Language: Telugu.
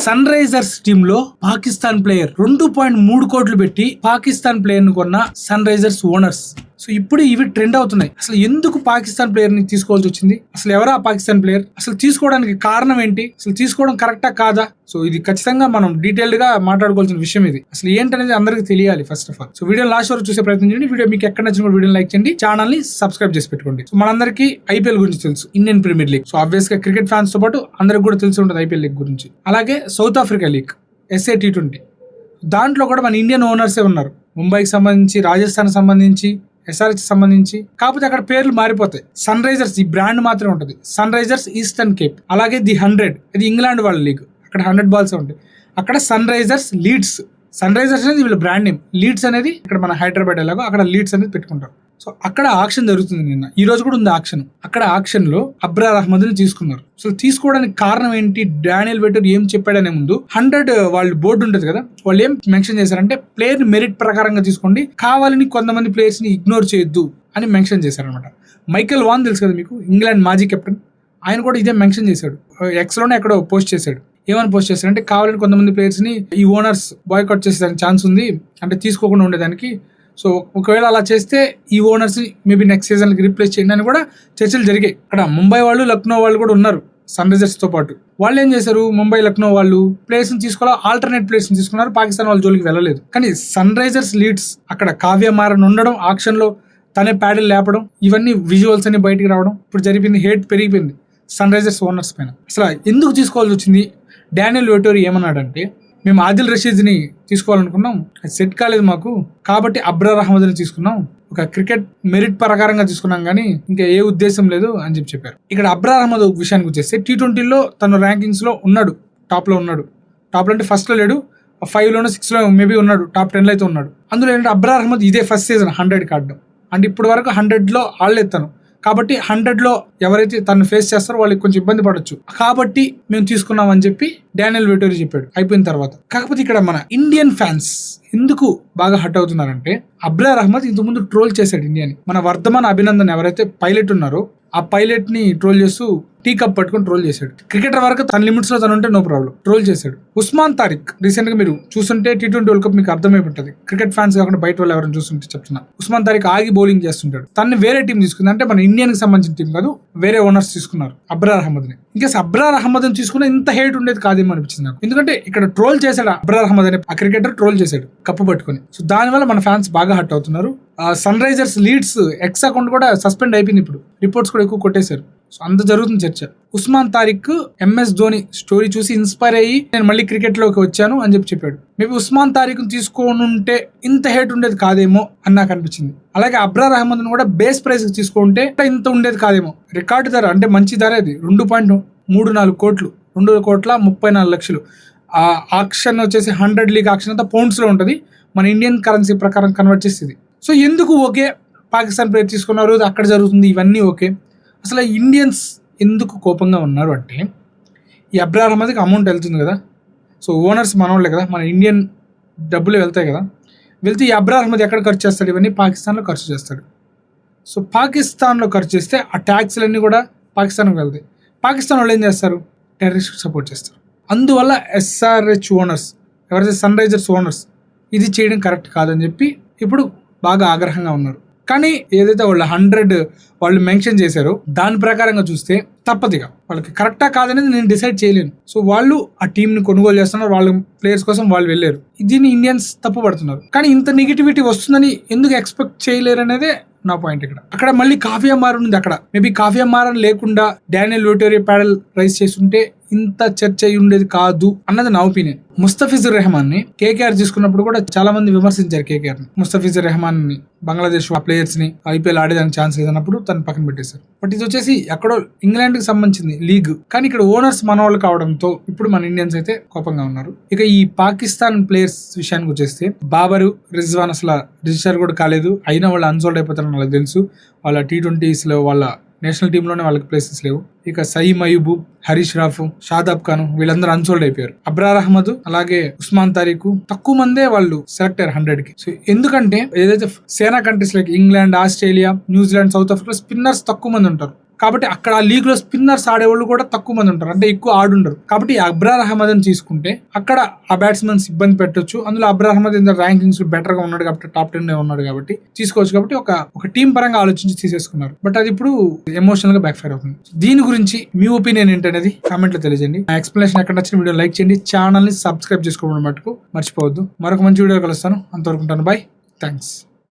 సన్ రైజర్స్ టీమ్ లో పాకిస్తాన్ ప్లేయర్ 2.3 కోట్లు పెట్టి పాకిస్తాన్ ప్లేయర్ ను కొన్న సన్ రైజర్స్ ఓనర్స్. సో ఇప్పుడు ఇవి ట్రెండ్ అవుతున్నాయి. అసలు ఎందుకు పాకిస్తాన్ ప్లేయర్ ని తీసుకోవాల్సి వచ్చింది, అసలు ఎవరా పాకిస్తాన్ ప్లేయర్, అసలు తీసుకోవడానికి కారణం ఏంటి, అసలు తీసుకోవడం కరెక్టా కాదా? సో ఇది ఖచ్చితంగా మనం డీటెయిల్డ్ గా మాట్లాడుకోవాల్సిన విషయం. ఇది అసలు ఏంటనేది అందరికి తెలియాలి first of all. So video last వరకు చూసే ప్రయత్నం చేయండి. వీడియో మీకు ఎక్కడ నచ్చిన వీడియో లైక్ చేయండి, ఛానల్ ని సబ్స్క్రైబ్ చేసి పెట్టుకోండి. సో మనందరికీ ఐపీఎల్ గురించి తెలుసు, Indian Premier League. So obvious గా క్రికెట్ ఫ్యాన్స్ తో పాటు అందరికి కూడా తెలిసి ఉంటుంది ఐపీఎల్ లీగ్ గురించి. అలాగే south Africa league SA T20, దాంట్లో కూడా మన ఇండియన్ ఓనర్సే ఉన్నారు. ముంబైకి సంబంధించి, రాజస్థాన్ సంబంధించి, SRH సంబంధించి. కాకపోతే అక్కడ పేర్లు మారిపోతాయి. సన్ రైజర్స్ ఈ బ్రాండ్ మాత్రమే ఉంటుంది. Sunrisers Eastern Cape. అలాగే ది 100, ఇది ఇంగ్లాండ్ వాళ్ళ లీగ్, అక్కడ 100 బాల్స్ ఉంటాయి. అక్కడ Sunrisers Leeds. Sunrisers అనేది వీళ్ళ బ్రాండ్ నేమ్. లీడ్స్ అనేది ఇక్కడ మన హైదరాబాద్ ఎలాగో అక్కడ లీడ్స్ అనేది పెట్టుకుంటారు. సో అక్కడ ఆక్షన్ జరుగుతుంది. నిన్న ఈ రోజు కూడా ఉంది ఆక్షన్. అక్కడ ఆక్షన్ లో అబ్రార్ అహ్మద్ ని తీసుకున్నారు. సో తీసుకోవడానికి కారణం ఏంటి, డానియల్ వెటర్ ఏం చెప్పాడనే ముందు 100 వాళ్ళు బోర్డు ఉంటుంది కదా, వాళ్ళు ఏం మెన్షన్ చేశారంటే ప్లేయర్ మెరిట్ ప్రకారంగా తీసుకోండి, కావాలని కొంతమంది ప్లేయర్స్ ని ఇగ్నోర్ చేయొద్దు అని మెన్షన్ చేశారనమాట. మైకెల్ వాన్ తెలుసు కదా మీకు, ఇంగ్లాండ్ మాజీ కెప్టెన్, ఆయన కూడా ఇదే మెన్షన్ చేశాడు. X లోనే ఎక్కడో పోస్ట్ చేశాడు. ఏమని పోస్ట్ చేశారంటే కావాలని కొంతమంది ప్లేయర్స్ ని ఈ ఓనర్స్ బాయ్కాట్ చేసేదానికి ఛాన్స్ ఉంది, అంటే తీసుకోకుండా ఉండేదానికి. సో ఒకవేళ అలా చేస్తే ఈ ఓనర్స్ ని మేబీ నెక్స్ట్ సీజన్ కి రీప్లేస్ చేయండి అని కూడా చర్చలు జరిగాయి. అక్కడ ముంబై వాళ్ళు, లక్నో వాళ్ళు కూడా ఉన్నారు సన్ రైజర్స్ తో పాటు. వాళ్ళు ఏం చేశారు, ముంబై, లక్నో వాళ్ళు ప్లేయర్స్ ని తీసుకోవాలి, ఆల్టర్నేట్ ప్లేయర్స్ ని తీసుకున్నారు. పాకిస్తాన్ వాళ్ళ జోలికి వెళ్ళలేదు. కానీ సన్ రైజర్స్ లీడ్స్ అక్కడ కావ్య మారన్ ఉండడం, ఆక్షన్ లో తనే ప్యాడల్ లేపడం, ఇవన్నీ విజువల్స్ అన్ని బయటికి రావడం ఇప్పుడు జరిపింది. హేట్ పెరిగిపోయింది సన్ రైజర్స్ ఓనర్స్ పైన. అసలు ఎందుకు తీసుకోవాల్సి వచ్చింది? డానియల్ వెటోరీ ఏమన్నాడంటే, మేము ఆదిల్ రషీద్ ని తీసుకోవాలనుకున్నాం, అది సెట్ కాలేదు మాకు, కాబట్టి అబ్రార్ అహ్మద్ ని తీసుకున్నాం, ఒక క్రికెట్ మెరిట్ ప్రకారంగా తీసుకున్నాం కానీ ఇంకా ఏ ఉద్దేశం లేదు అని చెప్పారు. ఇక్కడ అబ్రార్ అహ్మద్ విషయానికి వచ్చేస్తే T20లో తన ర్యాంకింగ్స్ లో ఉన్నాడు, టాప్ లో ఉన్నాడు. టాప్ లో అంటే ఫస్ట్ లో లేడు, 5లోనో 6లో మేబీ ఉన్నాడు, టాప్ 10లో అయితే ఉన్నాడు. అందులో ఏంటంటే అబ్రార్ అహ్మద్ ఇదే ఫస్ట్ సీజన్ 100 ఆడడం, అంటే ఇప్పటి వరకు 100లో ఆడలేదు. కాబట్టి 100లో ఎవరైతే తను ఫేస్ చేస్తారో వాళ్ళకి కొంచెం ఇబ్బంది పడొచ్చు, కాబట్టి మేము తీసుకున్నాం అని చెప్పి డానియల్ వెటోరీ చెప్పాడు అయిపోయిన తర్వాత. కాకపోతే ఇక్కడ మన ఇండియన్ ఫ్యాన్స్ ఎందుకు బాగా హట్ అవుతున్నారంటే, అబ్రార్ అహ్మద్ ఇంతకుముందు ట్రోల్ చేశాడు ఇండియాని. మన వర్ధమాన్ అభినందన్ ఎవరైతే పైలట్ ఉన్నారో ఆ పైలట్ ని ట్రోల్ చేస్తూ టీ కప్ పట్టుకుని ట్రోల్ చేశాడు. క్రికెటర్ వరకు తన లిమిట్స్ లో తను ఉంటే నో ప్రాబ్లం, ట్రోల్ చేశాడు. ఉస్మాన్ తారిక్ రీసెంట్ గా మీరు చూస్తుంటే T20 వరల్డ్ కప్ మీకు అర్థమైపోతుంది. క్రికెట్ ఫ్యాన్స్ కాకుండా బయట వాళ్ళు ఎవరైనా చూస్తుంటే చెప్తున్నా, ఉస్మాన్ తారిక్ ఆగి బౌలింగ్ చేస్తుంటాడు. తనని వేరే టీం తీసుకుంది, అంటే మన ఇండియన్ కి సంబంధించిన టీం కాదు, వేరే ఓనర్స్ తీసుకున్నారు అబ్రార్ అహ్మద్ ని. ఇంకా అబ్రార్ అహ్మద్ ని తీసుకున్న ఇంత హేట్ ఉండేది కాదేమో అనిపించింది నాకు. ఎందుకంటే ఇక్కడ ట్రోల్ చేశాడు అబ్రార్ అహ్మద్ అనే ఆ క్రికెటర్, ట్రోల్ చేశాడు కప్పు పట్టుకుని. సో దానివల్ల మన ఫ్యాన్స్ బాగా హట్ అవుతున్నారు. Sunrisers Leeds X account కూడా సస్పెండ్ అయిపోయింది. ఇప్పుడు రిపోర్ట్స్ కూడా ఎక్కువ కొట్టేశారు. సో అంత జరుగుతుంది చర్చ. ఉస్మాన్ తారిక్ MS ధోని స్టోరీ చూసి ఇన్స్పైర్ అయ్యి నేను మళ్ళీ క్రికెట్ లోకి వచ్చాను అని చెప్పాడు. మేబీ ఉస్మాన్ తారిక్ తీసుకోని ఉంటే ఇంత హేట్ ఉండేది కాదేమో అని నాకు అనిపించింది. అలాగే అబ్రార్ అహ్మద్ కూడా బేస్ ప్రైస్ తీసుకుంటే ఇంత ఉండేది కాదేమో. రికార్డు ధర, అంటే మంచి ధర, అది 2.34 కోట్లు, 2,34,00,000. ఆ ఆక్షన్ వచ్చేసి 100 లీగ్ ఆక్షన్ అంతా పౌండ్స్ లో ఉంటుంది, మన ఇండియన్ కరెన్సీ ప్రకారం కన్వర్ట్ చేసేది. సో ఎందుకు ఓకే పాకిస్తాన్ ప్లేయర్ తీసుకున్నారు, అక్కడ జరుగుతుంది, ఇవన్నీ ఓకే. అసలు ఇండియన్స్ ఎందుకు కోపంగా ఉన్నారు అంటే, ఈ అబ్రార్ అహ్మద్కి అమౌంట్ వెళ్తుంది కదా, సో ఓనర్స్ మనోళ్ళే కదా, మన ఇండియన్ డబ్బులు వెళ్తాయి కదా, వెళ్తే ఈ అబ్రార్ అహ్మద్ ఎక్కడ ఖర్చు చేస్తాడు, ఇవన్నీ పాకిస్తాన్లో ఖర్చు చేస్తాడు. సో పాకిస్తాన్లో ఖర్చు చేస్తే ఆ ట్యాక్స్లన్నీ కూడా పాకిస్తాన్కి వెళ్తాయి. పాకిస్తాన్ వాళ్ళు ఏం చేస్తారు, టెర్రరిస్ట్ సపోర్ట్ చేస్తారు. అందువల్ల SRH ఓనర్స్, ఎవరైతే సన్ రైజర్స్ ఓనర్స్, ఇది చేయడం కరెక్ట్ కాదని చెప్పి ఇప్పుడు బాగా ఆగ్రహంగా ఉన్నారు. కానీ ఏదైతే వాళ్ళు 100 వాళ్ళు మెన్షన్ చేశారో దాని ప్రకారంగా చూస్తే తప్పదిగా వాళ్ళకి కరెక్టా కాదనేది నేను డిసైడ్ చేయలేను. సో వాళ్ళు ఆ టీంని కొనుగోలు చేస్తున్నారు, వాళ్ళ ప్లేయర్స్ కోసం వాళ్ళు వెళ్ళారు. దీన్ని ఇండియన్స్ తప్పు పడుతున్నారు. కానీ ఇంత నెగిటివిటీ వస్తుందని ఎందుకు ఎక్స్పెక్ట్ చేయలేరు అనేదే నా పాయింట్. అక్కడ మళ్ళీ కావ్య మారన్ ఉంది. అక్కడ మేబీ కావ్య మారన్ లేకుండా డానియల్ వెటోరీ ప్యాడల్ రైజ్ చేస్తుంటే ఇంత చర్చ అయి ఉండేది కాదు అన్నది నా ఒపీనియన్. ముస్తఫిజుర్ రెహమాన్ ని KKR తీసుకున్నప్పుడు కూడా చాలా మంది విమర్శించారు KKR ని. ముస్తఫిజుర్ రెహమాన్ ని, బంగ్లాదేశ్ ఆ ప్లేయర్స్ ని IPL ఆడేదానికి ఛాన్స్ లేదన్నప్పుడు తను పక్కన పెట్టేశారు. బట్ ఇది వచ్చేసి ఎక్కడో ఇంగ్లాండ్ కి సంబంధించింది లీగ్, కానీ ఇక్కడ ఓనర్స్ మన వాళ్ళు కావడంతో ఇప్పుడు మన ఇండియన్స్ అయితే కోపంగా ఉన్నారు. ఇక ఈ పాకిస్తాన్ ప్లేయర్స్ విషయానికి వచ్చేస్తే బాబరు, రిజ్వాన్ అసలు రిజిస్టర్ కూడా కాలేదు, అయినా వాళ్ళు అన్సోల్డ్ అయిపోతారని వాళ్ళకి తెలుసు. వాళ్ళ T20s లో వాళ్ళ నేషనల్ టీంలోనే వాళ్ళకి ప్లేసెస్ లేవు. ఇక సయీమ్ అయూబ్, హరీష్ రాఫ్, షాదాబ్ ఖాన్ వీళ్ళందరూ అన్సోల్డ్ అయిపోయారు. అబ్రార్ అహ్మద్ అలాగే ఉస్మాన్ తారిక్ తక్కువ మందే వాళ్ళు సెలెక్ట్ అయ్యారు 100కి. సో ఎందుకంటే ఏదైతే సేనా countries like England, Australia, New Zealand, south Africa spinners తక్కువ మంది ఉంటారు, కాబట్టి అక్కడ ఆ లీగ్ లో స్పిన్నర్స్ ఆడేవాళ్ళు కూడా తక్కువ మంది ఉంటారు, అంటే ఎక్కువ ఆడుండరు. కాబట్టి అబ్రార్ అహ్మద్ అని తీసుకుంటే అక్కడ ఆ బ్యాట్స్మెన్స్ ఇబ్బంది పెట్టొచ్చు. అందులో అబ్రార్ అహ్మద్ ర్యాంకింగ్స్ బెటర్ గా ఉన్నాడు కాబట్టి టాప్ 10 ఉన్నాడు కాబట్టి తీసుకోవచ్చు. కాబట్టి ఒక టీం పరంగా ఆలోచించి తీసేసుకున్నారు. బట్ అది ఇప్పుడు ఎమోషనల్ గా బ్యాక్ ఫైర్ అవుతుంది. దీని గురించి మీ ఒపీనియన్ ఏంటనేది కామెంట్ లో తెలియజేయండి. ఆ ఎక్స్ప్లెనేషన్ ఎక్కడ నచ్చిన వీడియో లైక్ చేయండి, ఛానల్ ని సబ్స్క్రైబ్ చేసుకోవడం మటుకు మర్చిపోవద్దు. మరొక మంచి వీడియో కలుస్తాను, అంతవరకు ఉంటాను. By, thanks.